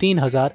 3000,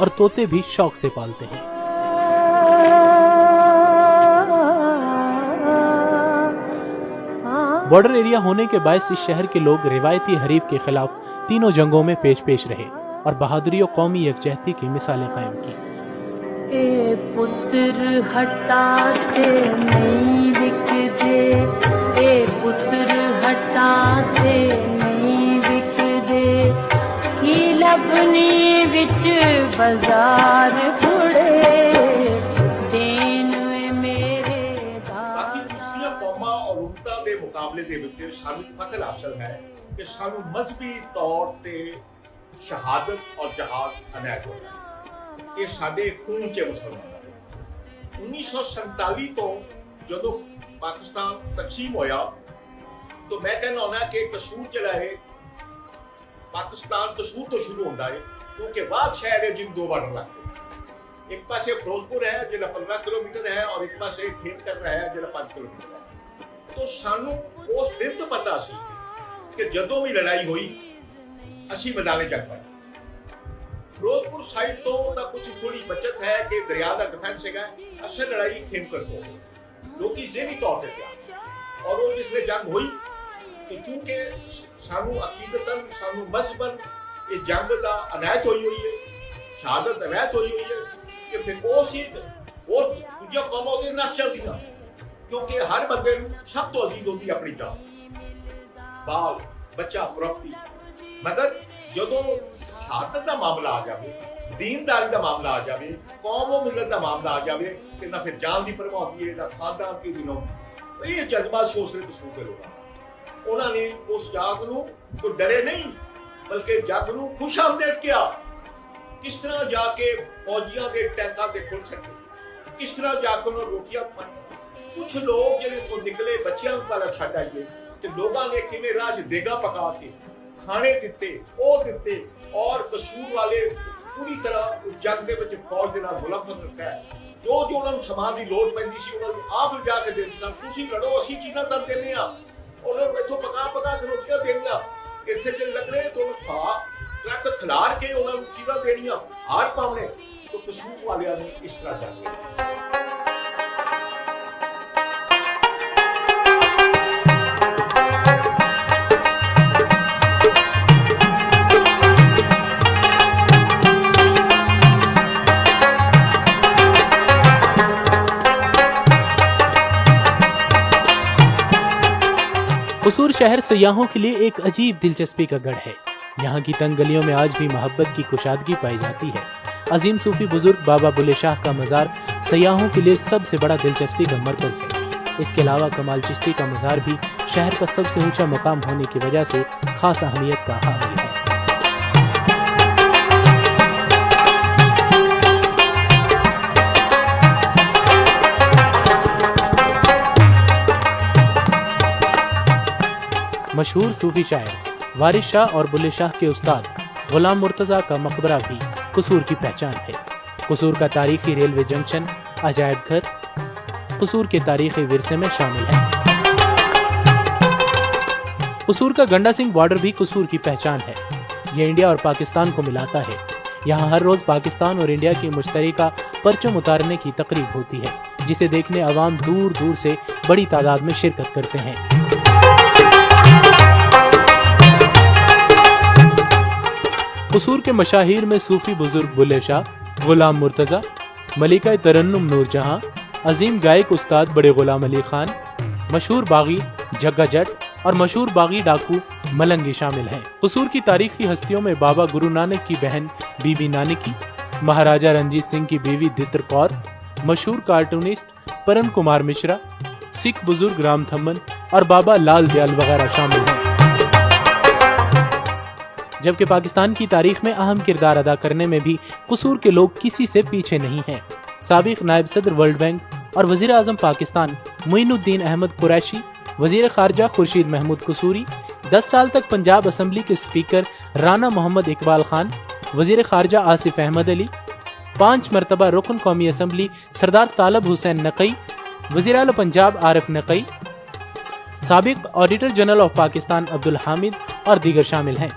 اور طوطے بھی شوق سے پالتے ہیں۔ بارڈر ایریا ہونے کے باعث اس شہر کے لوگ روایتی حریف کے خلاف تینوں جنگوں میں پیش رہے اور بہادری و قومی یکجہتی کی مثالیں قائم کی۔ اے پتر ہٹاتے نہیں وک دے، اے پتر ہٹاتے نہیں وک دے، ہی لبنی وچ بازار کھڑے دین میرے دار۔ دوسری قوماں اور امتاں دے مقابلے دے وچ سانوں فخر حاصل ہے کہ سانوں مذہبی طور تے شہادت اور جہاد عنایت ہویا ہے۔ یہ ساڈے خون چ مسلمان ہے۔ 1947 تو جدو پاکستان تقسیم ہویا تو میں کہنا ہونا کہ قصور جڑا ہے پاکستان قصور تو شروع ہوتا ہے، کیونکہ واد شہر ہے جن دو بارڈر لگتے ہیں۔ ایک پاسے فیروزپور ہے جڑا 15 کلومیٹر ہے اور ایک پاسے کھیتر ہے جڑا 5 کلومیٹر ہے۔ تو سانوں اس دن تو پتا سی کہ جدوں بھی لڑائی ہوئی اسی میدان جنگ پڑی۔ فیروزپور سائڈ تو کچھ تھوڑی بچت ہے کہ دریا کا ڈیفینس ہے، اصل لڑائی کھیمکر کو لوکی ذہنی طور پہ کیا اور وہ جس نے جنگ ہوئی کہ چونکہ سانو عقیدتاً سانو مذہباً یہ جنگ کا عنایت ہوئی ہے، شہادت عنایت ہوئی ہے کہ پھر وہ سی اور دوجا قوموں کے نس چلتی ہیں، کیونکہ ہر بندے سب تو عزیز ہوتی اپنی جان، بال بچہ پراپرٹی، مگر جدوں شہادت کا معاملہ آ جائے، دینداری کا معاملہ آ جائے، قوم و ملت کا معاملہ آ جائے کہ نہ پھر جان کی پرواہ ہوتی ہے نہ خاندان کی دنوں، یہ جذبہ سے اس نے قصور کے لوگ انہوں نے اس جنگ نو کوئی ڈرے نہیں بلکہ جنگ نو خوش آمدید کیا۔ کس طرح جا کے فوجیاں دے ٹینکاں تے کھل سکتے، کس طرح جا کے انہوں روٹیاں کھائی۔ کچھ لوگ جڑے تو نکلے بچیاں والا چھڈ آئیے کہ لوگاں نے کیویں راہ دیگا پکا کے کھانے دیتے او دیتے اور قصور والے پوری طرح جنگ دے وچ فوج دے نال ملفظ رکھا ہے۔ جو انہاں نوں سامان دی لوڑ پیندی سی انہاں نوں آپ لے جا کے دے دتا، تسی لڑو اسی چیزاں تن دینے ہاں، انہاں نوں ایتھوں پکا کے روٹیاں دینیاں، اتنے جے لگنے تو کھا ٹرک کھلار کے انہاں نوں چیزاں دینیاں، ہار پاونے۔ تو قصور والیاں نے اس طرح جنگ لڑی۔ قصور شہر سیاحوں کے لیے ایک عجیب دلچسپی کا گڑھ ہے۔ یہاں کی تنگ گلیوں میں آج بھی محبت کی کشادگی پائی جاتی ہے۔ عظیم صوفی بزرگ بابا بلے شاہ کا مزار سیاحوں کے لیے سب سے بڑا دلچسپی کا مرکز ہے۔ اس کے علاوہ کمال چشتی کا مزار بھی شہر کا سب سے اونچا مقام ہونے کی وجہ سے خاص اہمیت کا حامل ہے۔ مشہور صوفی شاعر وارث شاہ اور بلے شاہ کے استاد غلام مرتضیٰ کا مقبرہ بھی قصور کی پہچان ہے۔ قصور کا تاریخی ریلوے جنکشن عجائب گھر قصور کے تاریخی ورثے میں شامل ہے۔ قصور کا گنڈا سنگھ بارڈر بھی قصور کی پہچان ہے۔ یہ انڈیا اور پاکستان کو ملاتا ہے۔ یہاں ہر روز پاکستان اور انڈیا کی مشترکہ پرچم اتارنے کی تقریب ہوتی ہے، جسے دیکھنے عوام دور دور سے بڑی تعداد میں شرکت کرتے ہیں۔ قصور کے مشاہیر میں صوفی بزرگ بلے شاہ، غلام مرتضیٰ، ملکہ ترنم نور جہاں، عظیم گائک استاد بڑے غلام علی خان، مشہور باغی جگہ جٹ اور مشہور باغی ڈاکو ملنگی شامل ہیں۔ قصور کی تاریخی ہستیوں میں بابا گرو نانک کی بہن بی بی نانکی، مہاراجہ رنجیت سنگھ کی بیوی دتر کور، مشہور کارٹونسٹ پرن کمار مشرا، سکھ بزرگ رام تھمن اور بابا لال دیال وغیرہ شامل ہیں۔ جبکہ پاکستان کی تاریخ میں اہم کردار ادا کرنے میں بھی قصور کے لوگ کسی سے پیچھے نہیں ہیں۔ سابق نائب صدر ورلڈ بینک اور وزیر اعظم پاکستان معین الدین احمد قریشی، وزیر خارجہ خورشید محمود قصوری، 10 سال تک پنجاب اسمبلی کے اسپیکر رانا محمد اقبال خان، وزیر خارجہ آصف احمد علی، 5 مرتبہ رکن قومی اسمبلی سردار طالب حسین نقی، وزیر اعلی پنجاب عارف نقی، سابق auditor general of Pakistan Abdul Hamid اور دیگر شامل ہیں۔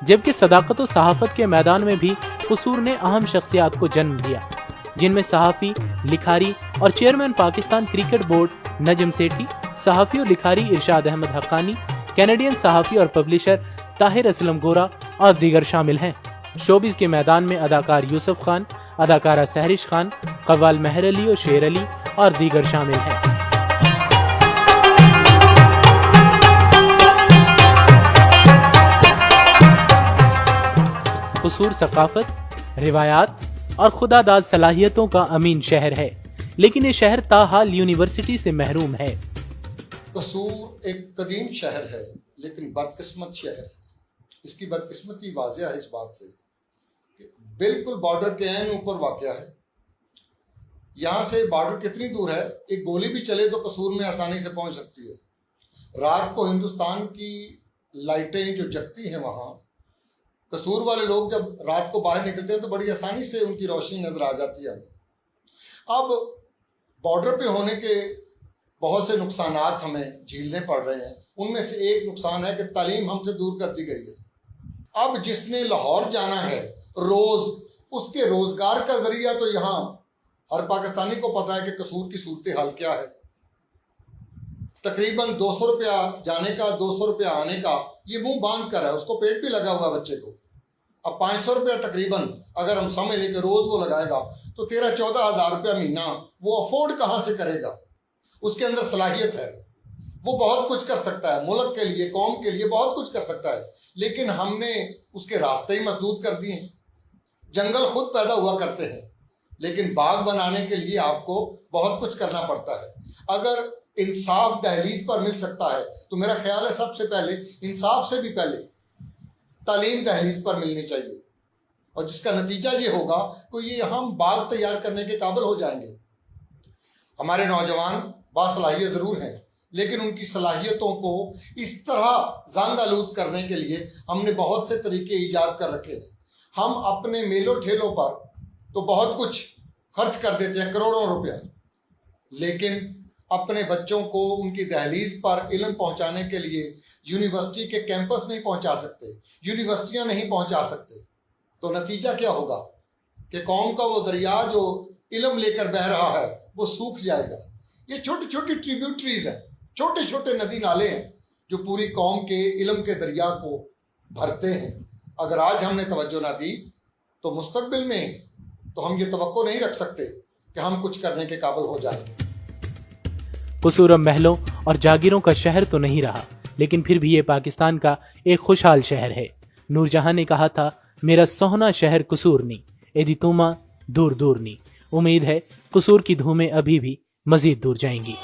جبکہ صداقت و صحافت کے میدان میں بھی قصور نے اہم شخصیات کو جنم دیا، جن میں صحافی، لکھاری اور chairman Pakistan cricket board Najam Sethi, صحافی اور لکھاری ارشاد احمد حقانی، کینیڈین صحافی اور پبلشر طاہر اسلم گورا اور دیگر شامل ہیں۔ شوبز کے میدان میں اداکار یوسف خان، اداکارہ سحرش خان، قوال مہر علی اور شیر علی اور دیگر شامل ہیں۔ قصور ثقافت، روایات اور خدا داد صلاحیتوں کا امین شہر ہے، لیکن یہ شہر تاحال یونیورسٹی سے محروم ہے۔ قصور ایک قدیم شہر ہے لیکن بدقسمت شہر ہے۔ اس کی بدقسمتی واضح ہے اس بات سے کہ بالکل بارڈر کے عین اوپر واقع ہے۔ یہاں سے بارڈر کتنی دور ہے، ایک گولی بھی چلے تو قصور میں آسانی سے پہنچ سکتی ہے۔ رات کو ہندوستان کی لائٹیں جو جگتی ہیں وہاں، قصور والے لوگ جب رات کو باہر نکلتے ہیں تو بڑی آسانی سے ان کی روشنی نظر آ جاتی ہے ہمیں۔ اب بارڈر پہ ہونے کے بہت سے نقصانات ہمیں جھیلنے پڑ رہے ہیں۔ ان میں سے ایک نقصان ہے کہ تعلیم ہم سے دور کر دی گئی ہے۔ اب جس نے لاہور جانا ہے روز، اس کے روزگار کا ذریعہ تو یہاں ہر پاکستانی کو پتا ہے کہ قصور کی صورتحال کیا ہے۔ تقریباً 200 روپیہ جانے کا، 200 روپیہ آنے کا، یہ منہ باندھ کر ہے، اس کو پیٹ بھی لگا ہوا بچے کو۔ اب 500 روپیہ تقریباً اگر ہم سمجھ لیں کہ روز وہ لگائے گا تو 13-14 ہزار روپیہ مہینہ وہ افورڈ کہاں سے کرے گا؟ اس کے اندر صلاحیت ہے، وہ بہت کچھ کر سکتا ہے، ملک کے لیے، قوم کے لیے بہت کچھ کر سکتا ہے، لیکن ہم نے اس کے راستے ہی مسدود کر دیے ہیں۔ جنگل خود پیدا ہوا کرتے ہیں، لیکن باغ بنانے کے لیے آپ کو بہت کچھ کرنا پڑتا ہے۔ اگر انصاف دہلیز پر مل سکتا ہے تو میرا خیال ہے سب سے پہلے، انصاف سے بھی پہلے، تعلیم دہلیز پر ملنی چاہیے، اور جس کا نتیجہ یہ ہوگا کہ یہ ہم باغ تیار کرنے کے قابل ہو جائیں گے۔ ہمارے نوجوان باصلاحیت ضرور ہیں، لیکن ان کی صلاحیتوں کو اس طرح زنگ آلود کرنے کے لیے ہم نے بہت سے طریقے ایجاد کر رکھے ہیں۔ ہم اپنے میلوں ٹھیلوں پر تو بہت کچھ خرچ کر دیتے ہیں، کروڑوں روپیہ، لیکن اپنے بچوں کو ان کی دہلیز پر علم پہنچانے کے لیے یونیورسٹی کے کیمپس نہیں پہنچا سکتے، یونیورسٹیاں نہیں پہنچا سکتے، تو نتیجہ کیا ہوگا کہ قوم کا وہ دریا جو علم لے کر بہہ رہا ہے وہ سوکھ جائے گا۔ یہ چھوٹی چھوٹی ٹریبیوٹریز ہیں، چھوٹے چھوٹے ندی نالے ہیں جو پوری قوم کے علم کے دریا کو بھرتے ہیں۔ اگر آج ہم نے توجہ نہ دی تو مستقبل میں تو ہم یہ توقع نہیں رکھ سکتے کہ ہم کچھ کرنے کے قابل ہو جائیں گے۔ قصور اب محلوں اور جاگیروں کا شہر تو نہیں رہا، لیکن پھر بھی یہ پاکستان کا ایک خوشحال شہر ہے۔ نور جہاں نے کہا تھا، میرا سوہنا شہر قصور نی، ایدی توما دور دور نی۔ امید ہے قصور کی دھومیں ابھی بھی مزید دور جائیں گی۔